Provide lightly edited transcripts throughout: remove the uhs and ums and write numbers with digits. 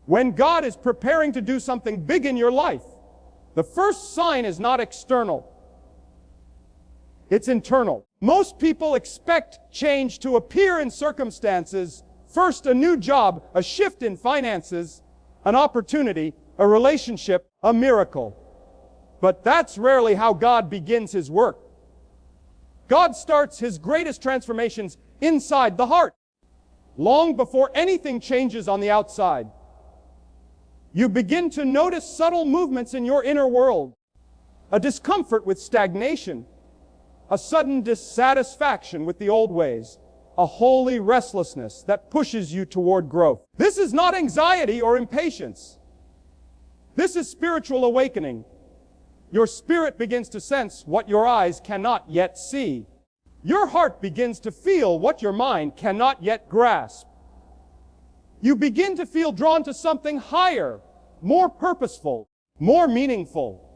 When God is preparing to do something big in your life, the first sign is not external. It's internal. Most people expect change to appear in circumstances. First, a new job, a shift in finances, an opportunity, a relationship, a miracle. But that's rarely how God begins His work. God starts His greatest transformations inside the heart, long before anything changes on the outside. You begin to notice subtle movements in your inner world, a discomfort with stagnation, a sudden dissatisfaction with the old ways, a holy restlessness that pushes you toward growth. This is not anxiety or impatience. This is spiritual awakening. Your spirit begins to sense what your eyes cannot yet see. Your heart begins to feel what your mind cannot yet grasp. You begin to feel drawn to something higher, more purposeful, more meaningful.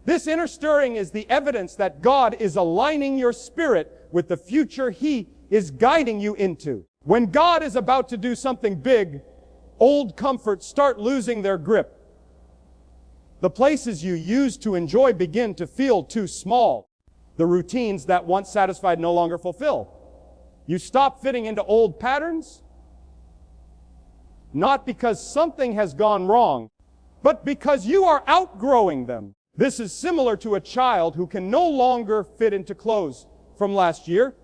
This inner stirring is the evidence that God is aligning your spirit with the future He is guiding you into. When God is about to do something big, old comforts start losing their grip. The places you used to enjoy begin to feel too small. The routines that once satisfied no longer fulfill. You stop fitting into old patterns, not because something has gone wrong, but because you are outgrowing them. This is similar to a child who can no longer fit into clothes from last year.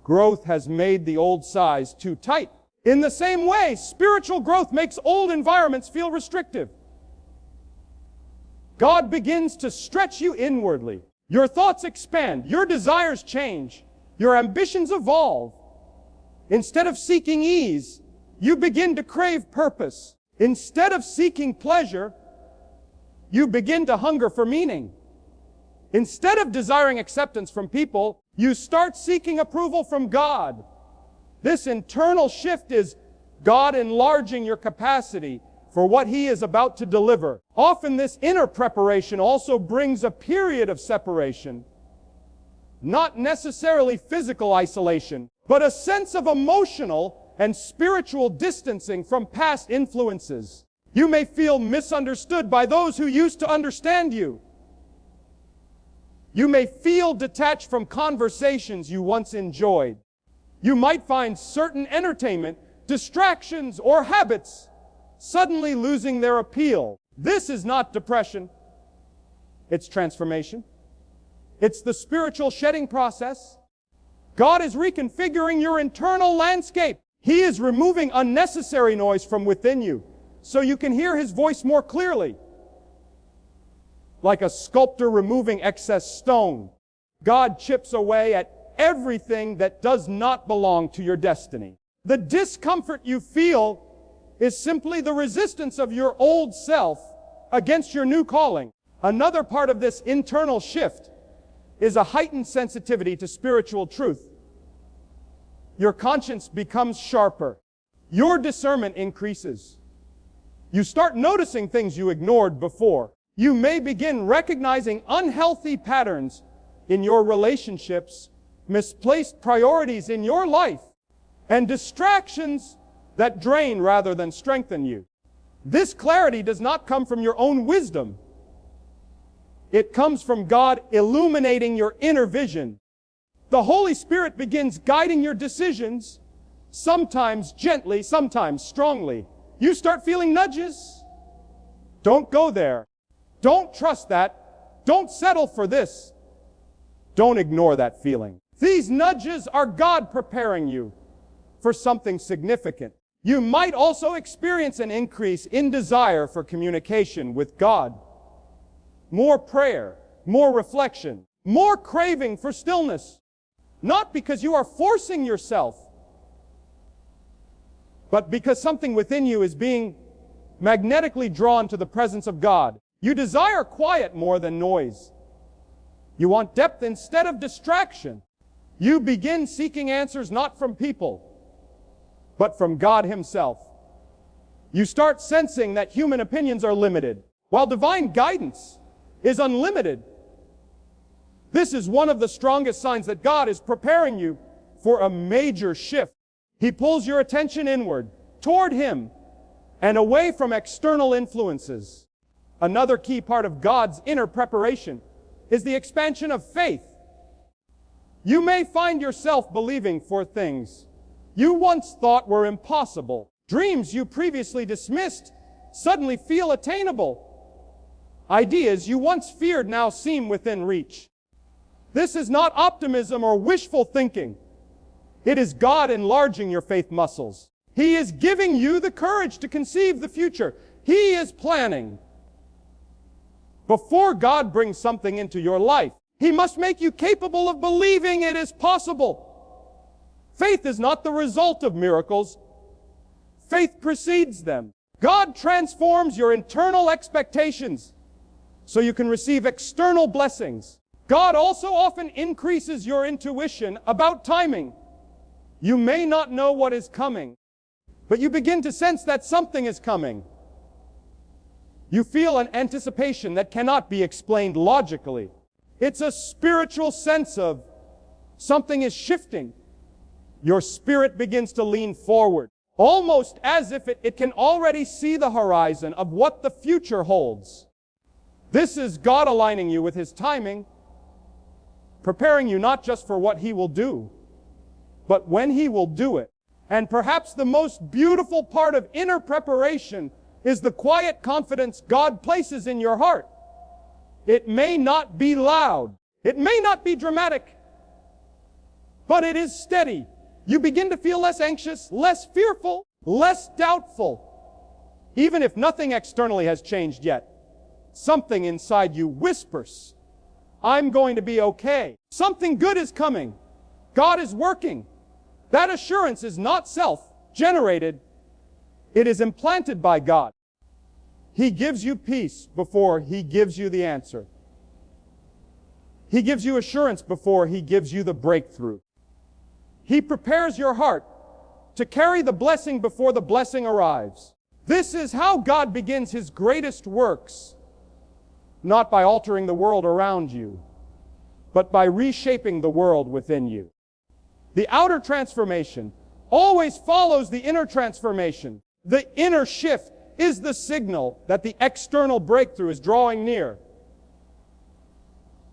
Growth has made the old size too tight. In the same way, spiritual growth makes old environments feel restrictive. God begins to stretch you inwardly. Your thoughts expand, your desires change, your ambitions evolve. Instead of seeking ease, you begin to crave purpose. Instead of seeking pleasure, you begin to hunger for meaning. Instead of desiring acceptance from people, you start seeking approval from God. This internal shift is God enlarging your capacity for what He is about to deliver. Often this inner preparation also brings a period of separation. Not necessarily physical isolation, but a sense of emotional and spiritual distancing from past influences. You may feel misunderstood by those who used to understand you. You may feel detached from conversations you once enjoyed. You might find certain entertainment, distractions, or habits suddenly losing their appeal. This is not depression. It's transformation. It's the spiritual shedding process. God is reconfiguring your internal landscape. He is removing unnecessary noise from within you so you can hear His voice more clearly. Like a sculptor removing excess stone, God chips away at everything that does not belong to your destiny. The discomfort you feel is simply the resistance of your old self against your new calling. Another part of this internal shift is a heightened sensitivity to spiritual truth. Your conscience becomes sharper. Your discernment increases. You start noticing things you ignored before. You may begin recognizing unhealthy patterns in your relationships, misplaced priorities in your life, and distractions that drain rather than strengthen you. This clarity does not come from your own wisdom. It comes from God illuminating your inner vision. The Holy Spirit begins guiding your decisions, sometimes gently, sometimes strongly. You start feeling nudges. Don't go there. Don't trust that. Don't settle for this. Don't ignore that feeling. These nudges are God preparing you for something significant. You might also experience an increase in desire for communication with God. More prayer, more reflection, more craving for stillness. Not because you are forcing yourself, but because something within you is being magnetically drawn to the presence of God. You desire quiet more than noise. You want depth instead of distraction. You begin seeking answers not from people, but from God Himself. You start sensing that human opinions are limited, while divine guidance is unlimited. This is one of the strongest signs that God is preparing you for a major shift. He pulls your attention inward. toward Him and away from external influences. Another key part of God's inner preparation is the expansion of faith. You may find yourself believing for things you once thought were impossible. Dreams you previously dismissed suddenly feel attainable. Ideas you once feared now seem within reach. This is not optimism or wishful thinking. It is God enlarging your faith muscles. He is giving you the courage to conceive the future. He is planning. Before God brings something into your life, He must make you capable of believing it is possible. Faith is not the result of miracles. Faith precedes them. God transforms your internal expectations so you can receive external blessings. God also often increases your intuition about timing. You may not know what is coming, but you begin to sense that something is coming. You feel an anticipation that cannot be explained logically. It's a spiritual sense of something is shifting. Your spirit begins to lean forward, almost as if it can already see the horizon of what the future holds. This is God aligning you with His timing, preparing you not just for what He will do, but when He will do it. And perhaps the most beautiful part of inner preparation is the quiet confidence God places in your heart. It may not be loud. It may not be dramatic. But it is steady. You begin to feel less anxious, less fearful, less doubtful. Even if nothing externally has changed yet, something inside you whispers, I'm going to be okay. Something good is coming. God is working. That assurance is not self-generated. It is implanted by God. He gives you peace before He gives you the answer. He gives you assurance before He gives you the breakthrough. He prepares your heart to carry the blessing before the blessing arrives. This is how God begins His greatest works, not by altering the world around you, but by reshaping the world within you. The outer transformation always follows the inner transformation. The inner shift is the signal that the external breakthrough is drawing near.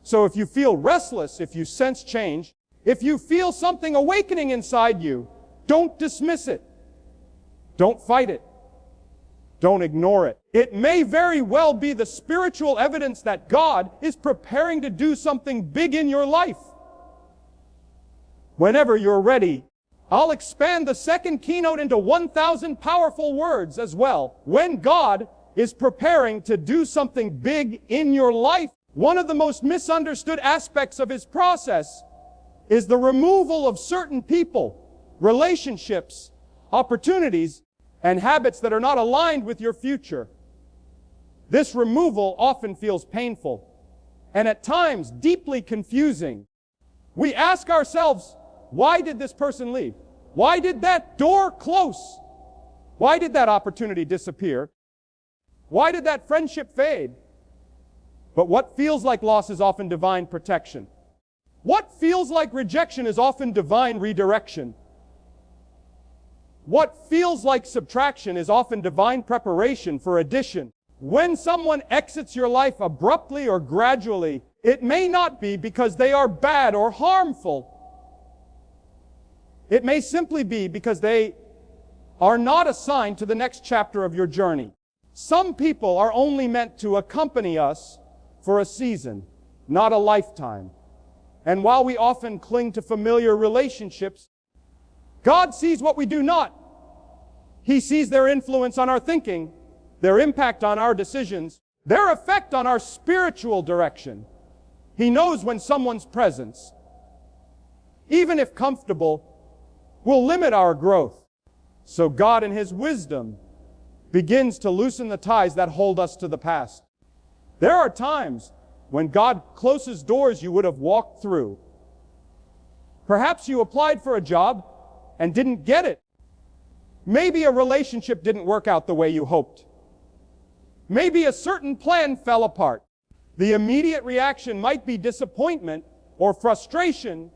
So if you feel restless, if you sense change, if you feel something awakening inside you, don't dismiss it. Don't fight it. Don't ignore it. It may very well be the spiritual evidence that God is preparing to do something big in your life. Whenever you're ready, I'll expand the second keynote into 1,000 powerful words as well. When God is preparing to do something big in your life, one of the most misunderstood aspects of His process is the removal of certain people, relationships, opportunities, and habits that are not aligned with your future. This removal often feels painful and at times deeply confusing. We ask ourselves, why did this person leave? Why did that door close? Why did that opportunity disappear? Why did that friendship fade? But what feels like loss is often divine protection. What feels like rejection is often divine redirection. What feels like subtraction is often divine preparation for addition. When someone exits your life abruptly or gradually, it may not be because they are bad or harmful. It may simply be because they are not assigned to the next chapter of your journey. Some people are only meant to accompany us for a season, not a lifetime. And while we often cling to familiar relationships, God sees what we do not. He sees their influence on our thinking, their impact on our decisions, their effect on our spiritual direction. He knows when someone's presence, even if comfortable, will limit our growth. So God in His wisdom begins to loosen the ties that hold us to the past. There are times when God closes doors you would have walked through. Perhaps you applied for a job and didn't get it. Maybe a relationship didn't work out the way you hoped. Maybe a certain plan fell apart. The immediate reaction might be disappointment or frustration,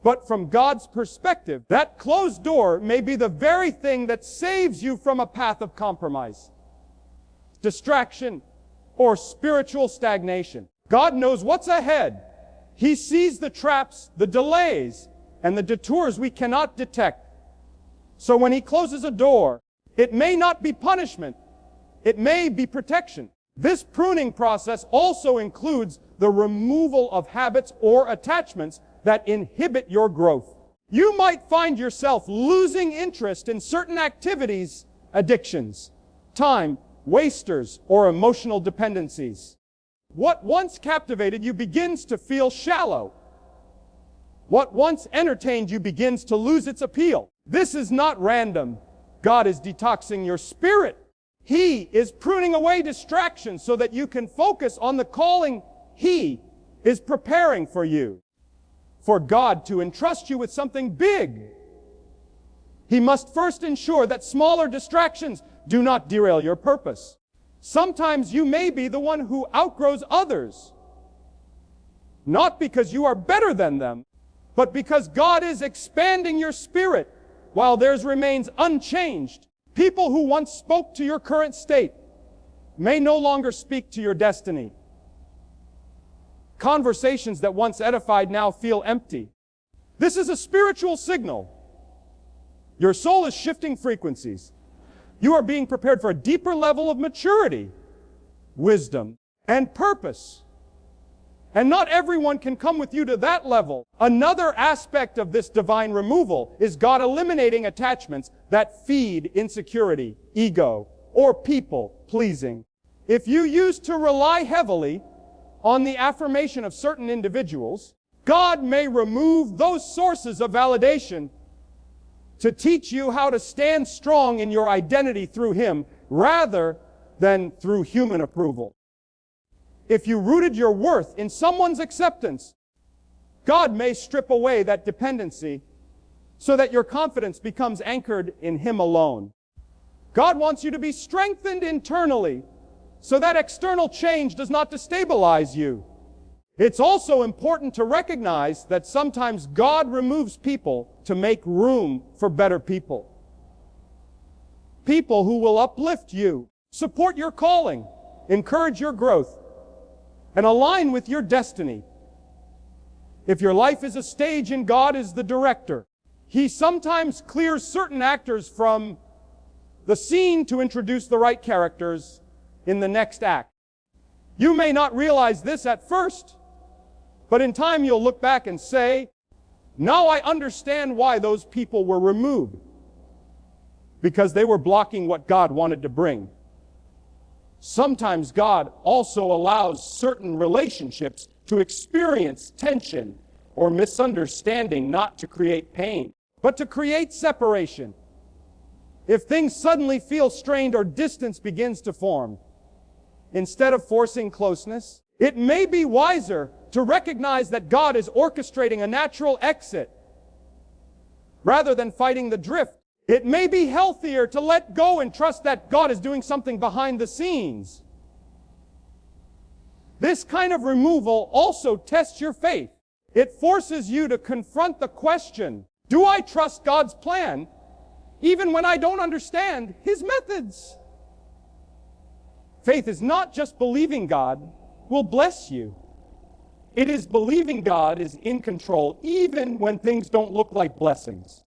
But from God's perspective, that closed door may be the very thing that saves you from a path of compromise, distraction, or spiritual stagnation. God knows what's ahead. He sees the traps, the delays, and the detours we cannot detect. So when He closes a door, it may not be punishment. It may be protection. This pruning process also includes the removal of habits or attachments that inhibit your growth. You might find yourself losing interest in certain activities, addictions, time wasters, or emotional dependencies. What once captivated you begins to feel shallow. What once entertained you begins to lose its appeal. This is not random. God is detoxing your spirit. He is pruning away distractions so that you can focus on the calling He is preparing for you. For God to entrust you with something big, He must first ensure that smaller distractions do not derail your purpose. Sometimes you may be the one who outgrows others, not because you are better than them, but because God is expanding your spirit while theirs remains unchanged. People who once spoke to your current state may no longer speak to your destiny. Conversations that once edified now feel empty. This is a spiritual signal. Your soul is shifting frequencies. You are being prepared for a deeper level of maturity, wisdom, and purpose. And not everyone can come with you to that level. Another aspect of this divine removal is God eliminating attachments that feed insecurity, ego, or people pleasing. If you used to rely heavily on the affirmation of certain individuals, God may remove those sources of validation to teach you how to stand strong in your identity through Him rather than through human approval. If you rooted your worth in someone's acceptance, God may strip away that dependency so that your confidence becomes anchored in Him alone. God wants you to be strengthened internally so that external change does not destabilize you. It's also important to recognize that sometimes God removes people to make room for better people. People who will uplift you, support your calling, encourage your growth, and align with your destiny. If your life is a stage and God is the director, He sometimes clears certain actors from the scene to introduce the right characters in the next act. You may not realize this at first, but in time you'll look back and say, now I understand why those people were removed. Because they were blocking what God wanted to bring. Sometimes God also allows certain relationships to experience tension or misunderstanding, not to create pain, but to create separation. If things suddenly feel strained or distance begins to form, instead of forcing closeness, it may be wiser to recognize that God is orchestrating a natural exit rather than fighting the drift. It may be healthier to let go and trust that God is doing something behind the scenes. This kind of removal also tests your faith. It forces you to confront the question, do I trust God's plan even when I don't understand His methods? Faith is not just believing God will bless you. It is believing God is in control even when things don't look like blessings.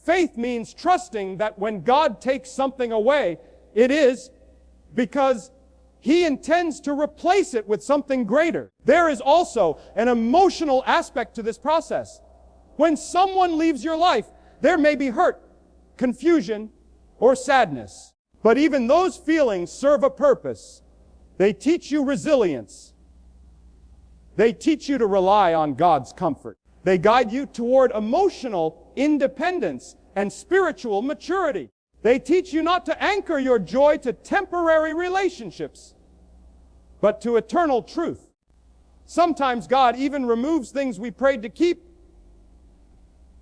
Faith means trusting that when God takes something away, it is because He intends to replace it with something greater. There is also an emotional aspect to this process. When someone leaves your life, there may be hurt, confusion, or sadness. But even those feelings serve a purpose. They teach you resilience. They teach you to rely on God's comfort. They guide you toward emotional independence and spiritual maturity. They teach you not to anchor your joy to temporary relationships, but to eternal truth. Sometimes God even removes things we prayed to keep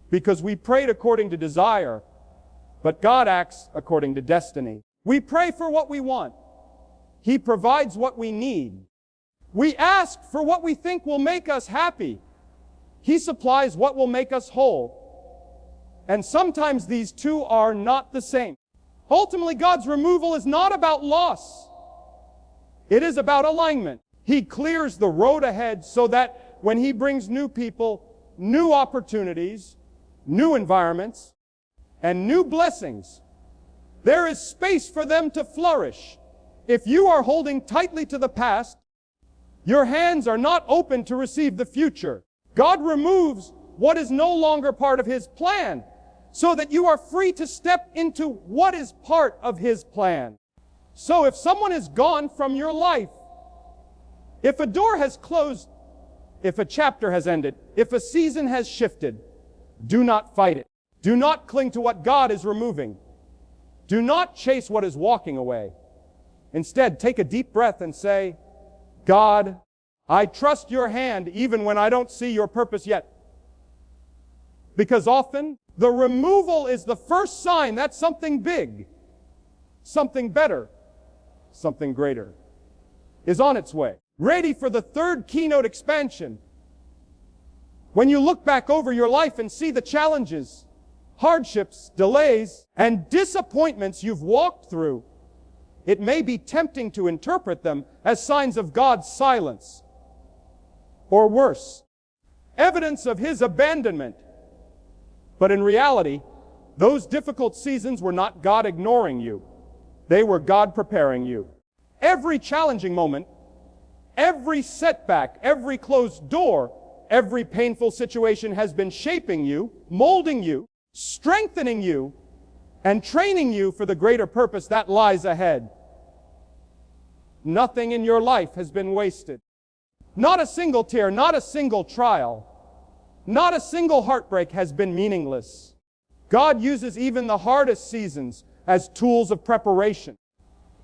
because we prayed according to desire, but God acts according to destiny. We pray for what we want. He provides what we need. We ask for what we think will make us happy. He supplies what will make us whole. And sometimes these two are not the same. Ultimately, God's removal is not about loss. It is about alignment. He clears the road ahead so that when He brings new people, new opportunities, new environments, and new blessings, there is space for them to flourish. If you are holding tightly to the past, your hands are not open to receive the future. God removes what is no longer part of His plan, so that you are free to step into what is part of His plan. So if someone is gone from your life, if a door has closed, if a chapter has ended, if a season has shifted, do not fight it. Do not cling to what God is removing. Do not chase what is walking away. Instead, take a deep breath and say, God, I trust your hand even when I don't see your purpose yet. Because often, the removal is the first sign that something big, something better, something greater is on its way, ready for the third keynote expansion. When you look back over your life and see the challenges, hardships, delays, and disappointments you've walked through, it may be tempting to interpret them as signs of God's silence, or worse, evidence of His abandonment. But in reality, those difficult seasons were not God ignoring you. They were God preparing you. Every challenging moment, every setback, every closed door, every painful situation has been shaping you, molding you, strengthening you, and training you for the greater purpose that lies ahead. Nothing in your life has been wasted. Not a single tear, not a single trial, not a single heartbreak has been meaningless. God uses even the hardest seasons as tools of preparation.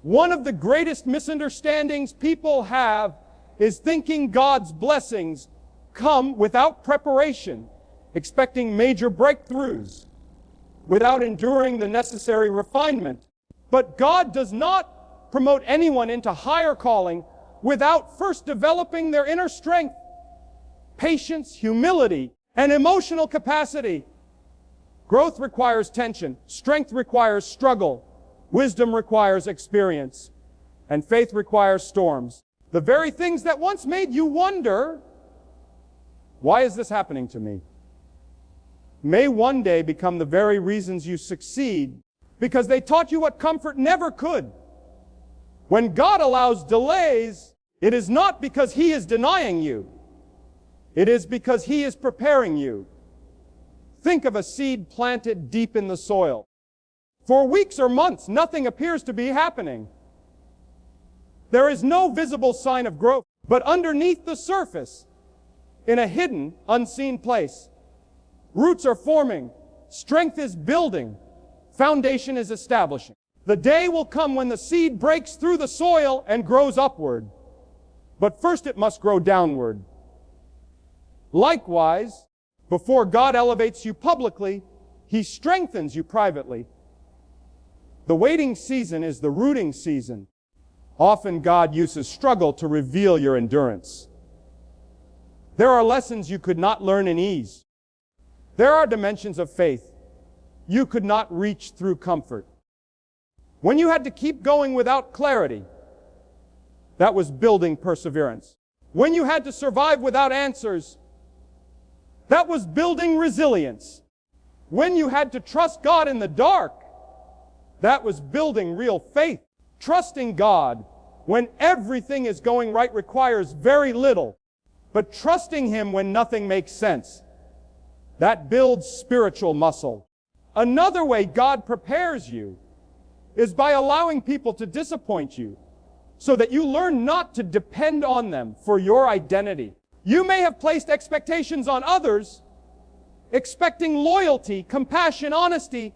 One of the greatest misunderstandings people have is thinking God's blessings come without preparation, expecting major breakthroughs, without enduring the necessary refinement. But God does not promote anyone into higher calling without first developing their inner strength, patience, humility, and emotional capacity. Growth requires tension. Strength requires struggle. Wisdom requires experience. And faith requires storms. The very things that once made you wonder, why is this happening to me, may one day become the very reasons you succeed, because they taught you what comfort never could. When God allows delays, it is not because He is denying you. It is because He is preparing you. Think of a seed planted deep in the soil. For weeks or months, nothing appears to be happening. There is no visible sign of growth, but underneath the surface, in a hidden, unseen place, roots are forming, strength is building, foundation is establishing. The day will come when the seed breaks through the soil and grows upward. But first it must grow downward. Likewise, before God elevates you publicly, He strengthens you privately. The waiting season is the rooting season. Often God uses struggle to reveal your endurance. There are lessons you could not learn in ease. There are dimensions of faith you could not reach through comfort. When you had to keep going without clarity, that was building perseverance. When you had to survive without answers, that was building resilience. When you had to trust God in the dark, that was building real faith. Trusting God when everything is going right requires very little, but trusting Him when nothing makes sense, that builds spiritual muscle. Another way God prepares you is by allowing people to disappoint you so that you learn not to depend on them for your identity. You may have placed expectations on others, expecting loyalty, compassion, honesty,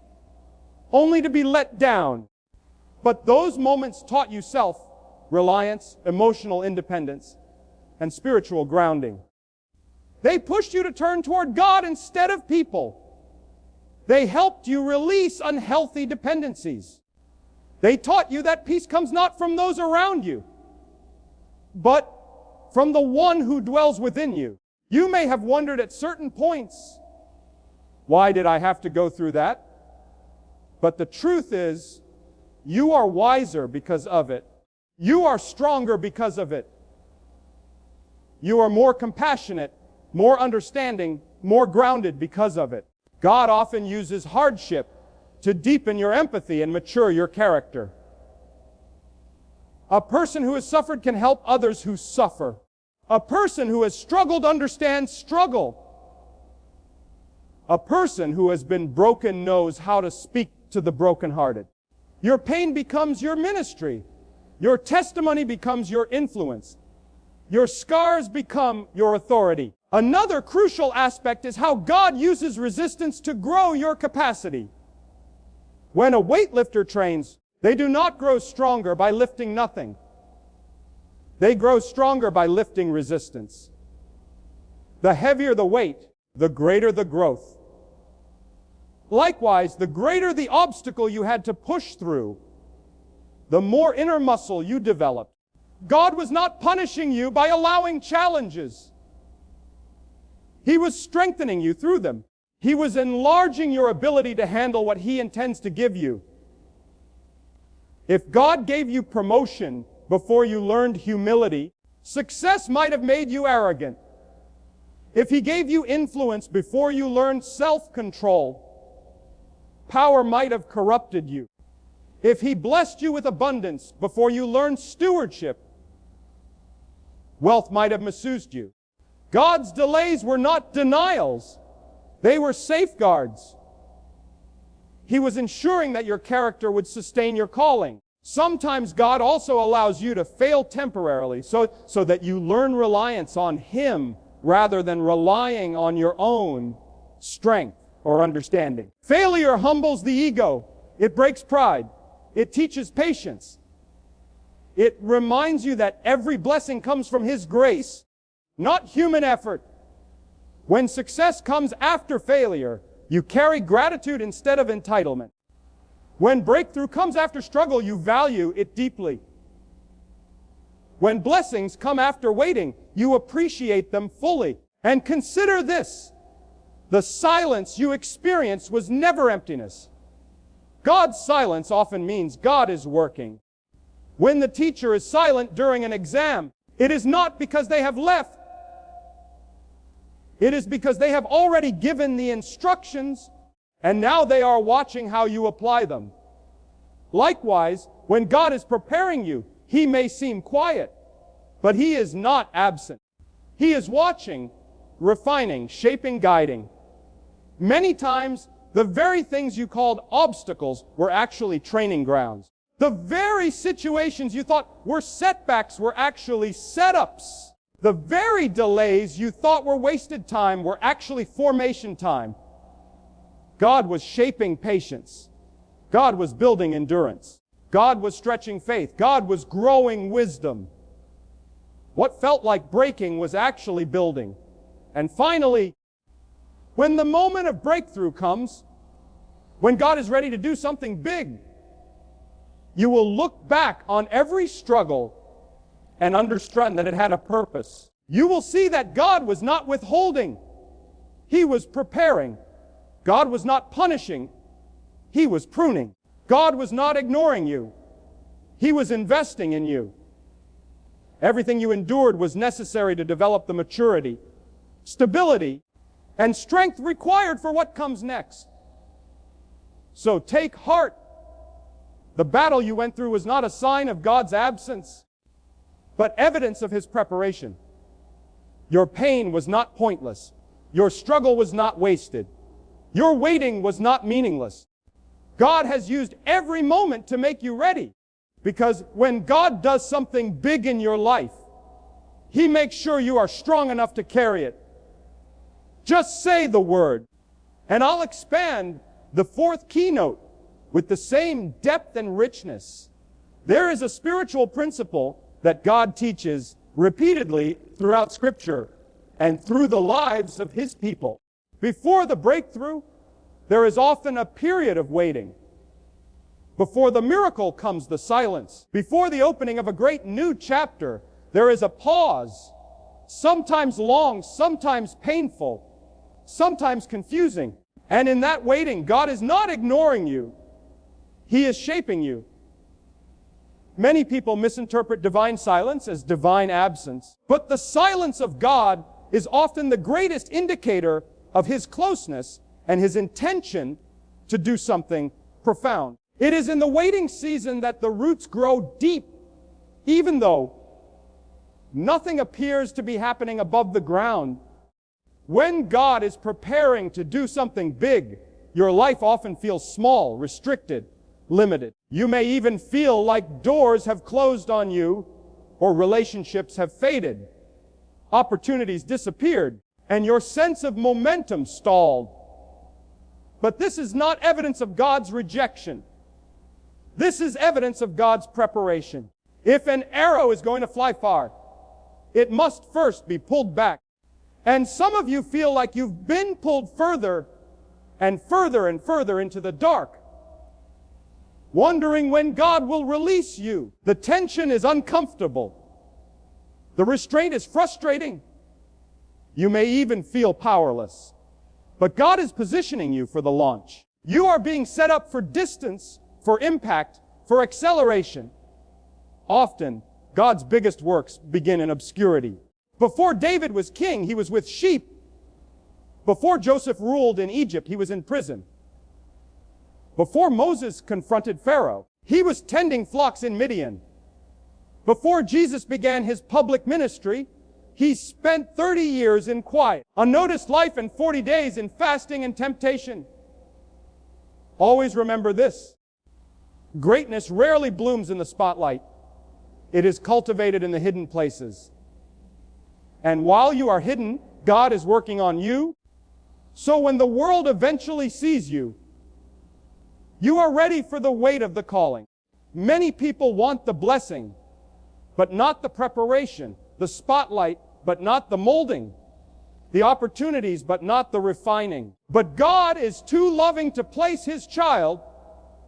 only to be let down. But those moments taught you self-reliance, emotional independence, and spiritual grounding. They pushed you to turn toward God instead of people. They helped you release unhealthy dependencies. They taught you that peace comes not from those around you, but from the One who dwells within you. You may have wondered at certain points, why did I have to go through that? But the truth is, you are wiser because of it. You are stronger because of it. You are more compassionate, more understanding, more grounded because of it. God often uses hardship to deepen your empathy and mature your character. A person who has suffered can help others who suffer. A person who has struggled understands struggle. A person who has been broken knows how to speak to the brokenhearted. Your pain becomes your ministry. Your testimony becomes your influence. Your scars become your authority. Another crucial aspect is how God uses resistance to grow your capacity. When a weightlifter trains, they do not grow stronger by lifting nothing. They grow stronger by lifting resistance. The heavier the weight, the greater the growth. Likewise, the greater the obstacle you had to push through, the more inner muscle you developed. God was not punishing you by allowing challenges. He was strengthening you through them. He was enlarging your ability to handle what He intends to give you. If God gave you promotion before you learned humility, success might have made you arrogant. If He gave you influence before you learned self-control, power might have corrupted you. If He blessed you with abundance before you learned stewardship, wealth might have misused you. God's delays were not denials. They were safeguards. He was ensuring that your character would sustain your calling. Sometimes God also allows you to fail temporarily so that you learn reliance on Him rather than relying on your own strength or understanding. Failure humbles the ego. It breaks pride. It teaches patience. It reminds you that every blessing comes from His grace, not human effort. When success comes after failure, you carry gratitude instead of entitlement. When breakthrough comes after struggle, you value it deeply. When blessings come after waiting, you appreciate them fully. And consider this: the silence you experience was never emptiness. God's silence often means God is working. When the teacher is silent during an exam, it is not because they have left. It is because they have already given the instructions, and now they are watching how you apply them. Likewise, when God is preparing you, He may seem quiet, but He is not absent. He is watching, refining, shaping, guiding. Many times, the very things you called obstacles were actually training grounds. The very situations you thought were setbacks were actually setups. The very delays you thought were wasted time were actually formation time. God was shaping patience. God was building endurance. God was stretching faith. God was growing wisdom. What felt like breaking was actually building. And finally, when the moment of breakthrough comes, when God is ready to do something big, you will look back on every struggle and understand that it had a purpose. You will see that God was not withholding. He was preparing. God was not punishing. He was pruning. God was not ignoring you. He was investing in you. Everything you endured was necessary to develop the maturity, stability, and strength required for what comes next. So take heart. The battle you went through was not a sign of God's absence, but evidence of His preparation. Your pain was not pointless. Your struggle was not wasted. Your waiting was not meaningless. God has used every moment to make you ready. Because when God does something big in your life, He makes sure you are strong enough to carry it. Just say the word, and I'll expand the fourth keynote with the same depth and richness. There is a spiritual principle that God teaches repeatedly throughout Scripture and through the lives of His people. Before the breakthrough, there is often a period of waiting. Before the miracle comes the silence. Before the opening of a great new chapter, there is a pause, sometimes long, sometimes painful, sometimes confusing. And in that waiting, God is not ignoring you. He is shaping you. Many people misinterpret divine silence as divine absence, but the silence of God is often the greatest indicator of His closeness and His intention to do something profound. It is in the waiting season that the roots grow deep, even though nothing appears to be happening above the ground. When God is preparing to do something big, your life often feels small, restricted, limited. You may even feel like doors have closed on you, or relationships have faded, opportunities disappeared, and your sense of momentum stalled. But this is not evidence of God's rejection. This is evidence of God's preparation. If an arrow is going to fly far, it must first be pulled back. And some of you feel like you've been pulled further and further and further into the dark, wondering when God will release you. The tension is uncomfortable. The restraint is frustrating. You may even feel powerless. But God is positioning you for the launch. You are being set up for distance, for impact, for acceleration. Often, God's biggest works begin in obscurity. Before David was king, he was with sheep. Before Joseph ruled in Egypt, he was in prison. Before Moses confronted Pharaoh, he was tending flocks in Midian. Before Jesus began his public ministry, he spent 30 years in quiet, unnoticed life and 40 days in fasting and temptation. Always remember this: greatness rarely blooms in the spotlight. It is cultivated in the hidden places. And while you are hidden, God is working on you. So when the world eventually sees you, you are ready for the weight of the calling. Many people want the blessing, but not the preparation, the spotlight, but not the molding, the opportunities, but not the refining. But God is too loving to place His child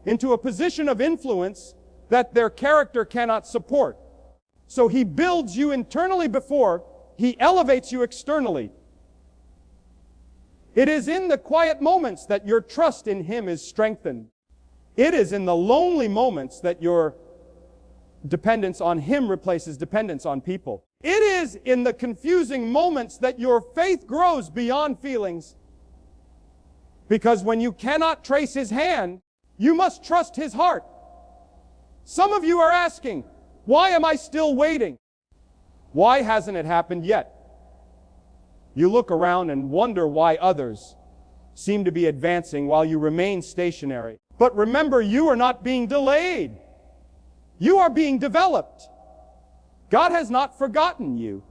into a position of influence that their character cannot support. So He builds you internally before He elevates you externally. It is in the quiet moments that your trust in Him is strengthened. It is in the lonely moments that your dependence on Him replaces dependence on people. It is in the confusing moments that your faith grows beyond feelings. Because when you cannot trace His hand, you must trust His heart. Some of you are asking, why am I still waiting? Why hasn't it happened yet? You look around and wonder why others seem to be advancing while you remain stationary. But remember, you are not being delayed. You are being developed. God has not forgotten you.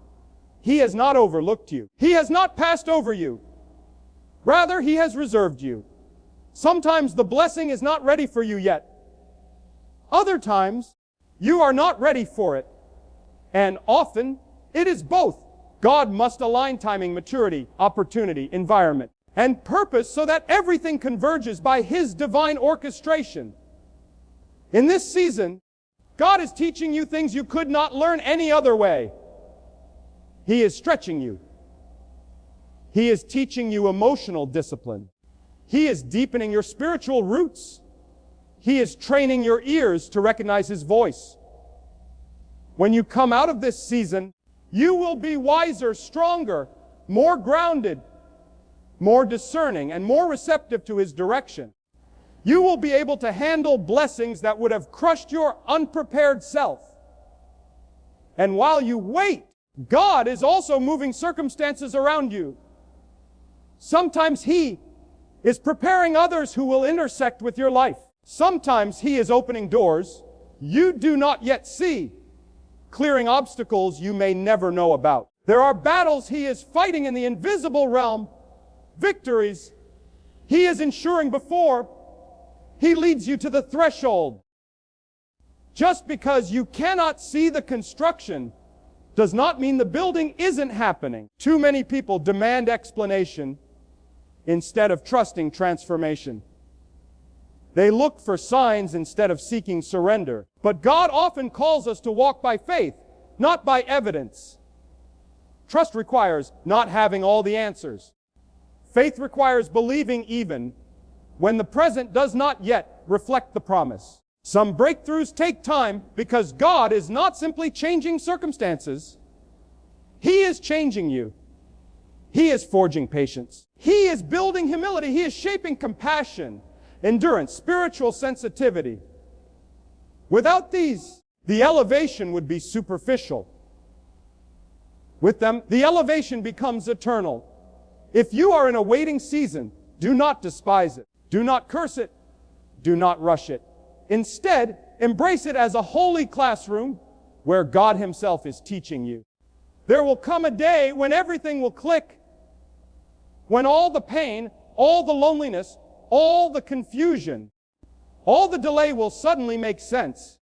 He has not overlooked you. He has not passed over you. Rather, He has reserved you. Sometimes the blessing is not ready for you yet. Other times, you are not ready for it. And often, it is both. God must align timing, maturity, opportunity, environment, and purpose so that everything converges by His divine orchestration. In this season, God is teaching you things you could not learn any other way. He is stretching you. He is teaching you emotional discipline. He is deepening your spiritual roots. He is training your ears to recognize His voice. When you come out of this season, you will be wiser, stronger, more grounded, more discerning, and more receptive to His direction. You will be able to handle blessings that would have crushed your unprepared self. And while you wait, God is also moving circumstances around you. Sometimes He is preparing others who will intersect with your life. Sometimes He is opening doors you do not yet see, clearing obstacles you may never know about. There are battles He is fighting in the invisible realm, victories He is ensuring before He leads you to the threshold. Just because you cannot see the construction does not mean the building isn't happening. Too many people demand explanation instead of trusting transformation. They look for signs instead of seeking surrender. But God often calls us to walk by faith, not by evidence. Trust requires not having all the answers. Faith requires believing even when the present does not yet reflect the promise. Some breakthroughs take time because God is not simply changing circumstances. He is changing you. He is forging patience. He is building humility. He is shaping compassion, endurance, spiritual sensitivity. Without these, the elevation would be superficial. With them, the elevation becomes eternal. If you are in a waiting season, do not despise it. Do not curse it. Do not rush it. Instead, embrace it as a holy classroom where God Himself is teaching you. There will come a day when everything will click, when all the pain, all the loneliness, all the confusion, all the delay will suddenly make sense.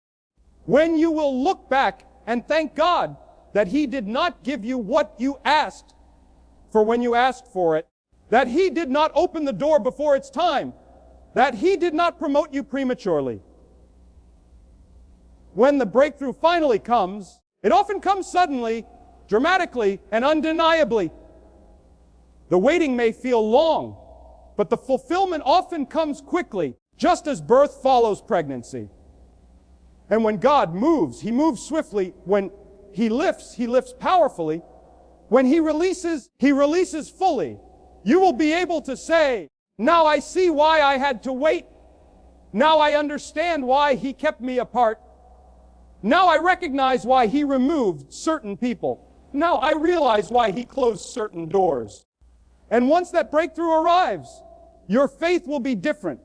When you will look back and thank God that He did not give you what you asked for when you asked for it, that He did not open the door before its time, that He did not promote you prematurely. When the breakthrough finally comes, it often comes suddenly, dramatically, and undeniably. The waiting may feel long, but the fulfillment often comes quickly, just as birth follows pregnancy. And when God moves, He moves swiftly. When He lifts powerfully. When He releases fully. You will be able to say, now I see why I had to wait. Now I understand why He kept me apart. Now I recognize why He removed certain people. Now I realize why He closed certain doors. And once that breakthrough arrives, your faith will be different.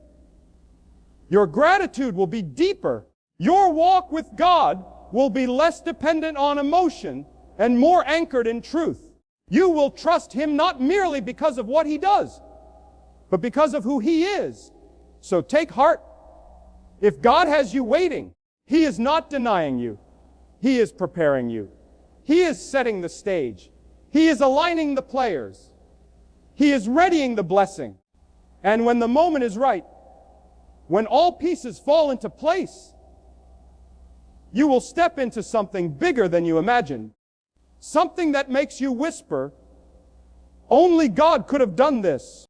Your gratitude will be deeper. Your walk with God will be less dependent on emotion and more anchored in truth. You will trust Him not merely because of what He does, but because of who He is. So take heart. If God has you waiting, He is not denying you. He is preparing you. He is setting the stage. He is aligning the players. He is readying the blessing. And when the moment is right, when all pieces fall into place, you will step into something bigger than you imagined. Something that makes you whisper, only God could have done this.